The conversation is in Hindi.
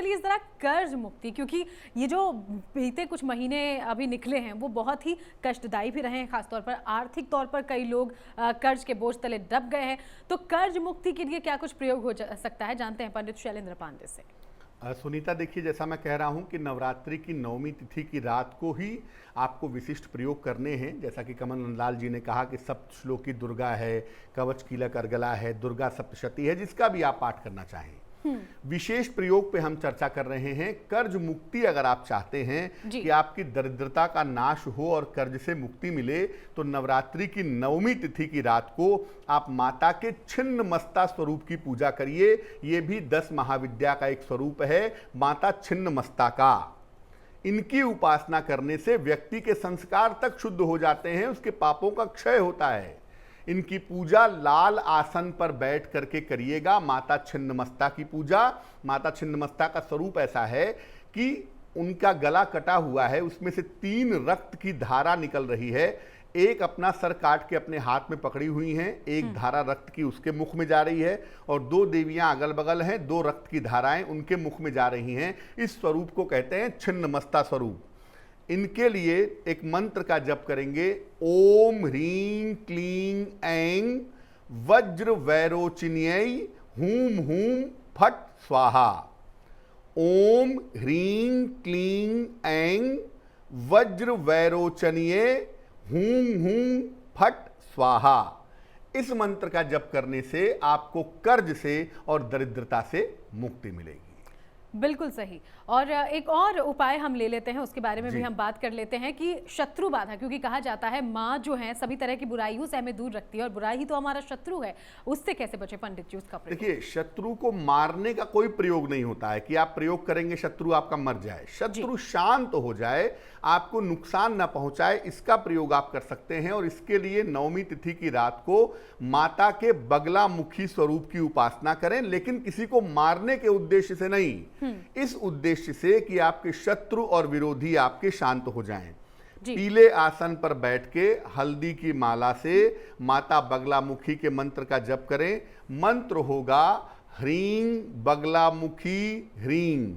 चलिए जरा कर्ज मुक्ति, क्योंकि ये जो बीते कुछ महीने अभी निकले हैं वो बहुत ही कष्टदायी भी रहे हैं, खासतौर पर आर्थिक तौर पर कई लोग कर्ज के बोझ तले दब गए हैं। तो कर्ज मुक्ति के लिए क्या कुछ प्रयोग हो सकता है, जानते हैं पंडित शैलेंद्र पांडे से। सुनीता, देखिए, जैसा मैं कह रहा हूं कि नवरात्रि की 9वीं तिथि की रात को ही आपको विशिष्ट प्रयोग करने हैं। जैसा कि कमल नंदलाल जी ने कहा कि सप्तश्लोकी दुर्गा है, कवच कीलक अर्गला है, दुर्गा सप्तशती है, जिसका भी आप पाठ करना चाहें। विशेष प्रयोग पे हम चर्चा कर रहे हैं। कर्ज मुक्ति अगर आप चाहते हैं कि आपकी दरिद्रता का नाश हो और कर्ज से मुक्ति मिले, तो नवरात्रि की 9वीं तिथि की रात को आप माता के छिन्न मस्ता स्वरूप की पूजा करिए। ये भी 10 महाविद्या का एक स्वरूप है, माता छिन्न मस्ता का। इनकी उपासना करने से व्यक्ति के संस्कार तक शुद्ध हो जाते हैं, उसके पापों का क्षय होता है। इनकी पूजा लाल आसन पर बैठ करके करिएगा। माता छिन्नमस्ता की पूजा। माता छिन्नमस्ता का स्वरूप ऐसा है कि उनका गला कटा हुआ है, उसमें से 3 रक्त की धारा निकल रही है। एक अपना सर काट के अपने हाथ में पकड़ी हुई हैं, एक धारा रक्त की उसके मुख में जा रही है, और 2 देवियां अगल बगल हैं, 2 रक्त की धाराएं उनके मुख में जा रही हैं। इस स्वरूप को कहते हैं छिन्नमस्ता स्वरूप। इनके लिए एक मंत्र का जप करेंगे। ओम ह्रीं क्लीं ऐं वज्र वैरोचिन्यै हूम हूम फट स्वाहा। ओम ह्रीं क्लीं ऐं वज्र वैरोचन्ये हूम हूम फट स्वाहा। इस मंत्र का जप करने से आपको कर्ज से और दरिद्रता से मुक्ति मिलेगी। बिल्कुल सही। और एक और उपाय हम ले लेते हैं, उसके बारे में भी हम बात कर लेते हैं कि शत्रु बाधा, क्योंकि कहा जाता है माँ जो है सभी तरह की बुराइयों से हमें दूर रखती है, और बुराई ही तो हमारा शत्रु है। उससे कैसे बचे पंडित जी, उसका प्रयोग? देखिए, शत्रु को मारने का कोई प्रयोग नहीं होता है कि आप प्रयोग करेंगे शत्रु आपका मर जाए। शत्रु शांत हो जाए, आपको नुकसान ना पहुंचाए, इसका प्रयोग आप कर सकते हैं। और इसके लिए 9वीं तिथि की रात को माता के बगलामुखी स्वरूप की उपासना करें, लेकिन किसी को मारने के उद्देश्य से नहीं, इस उद्देश्य से कि आपके शत्रु और विरोधी आपके शांत हो जाएं। पीले आसन पर बैठ के हल्दी की माला से माता बगलामुखी के मंत्र का जप करें। मंत्र होगा ह्रीं बगलामुखी ह्रीं।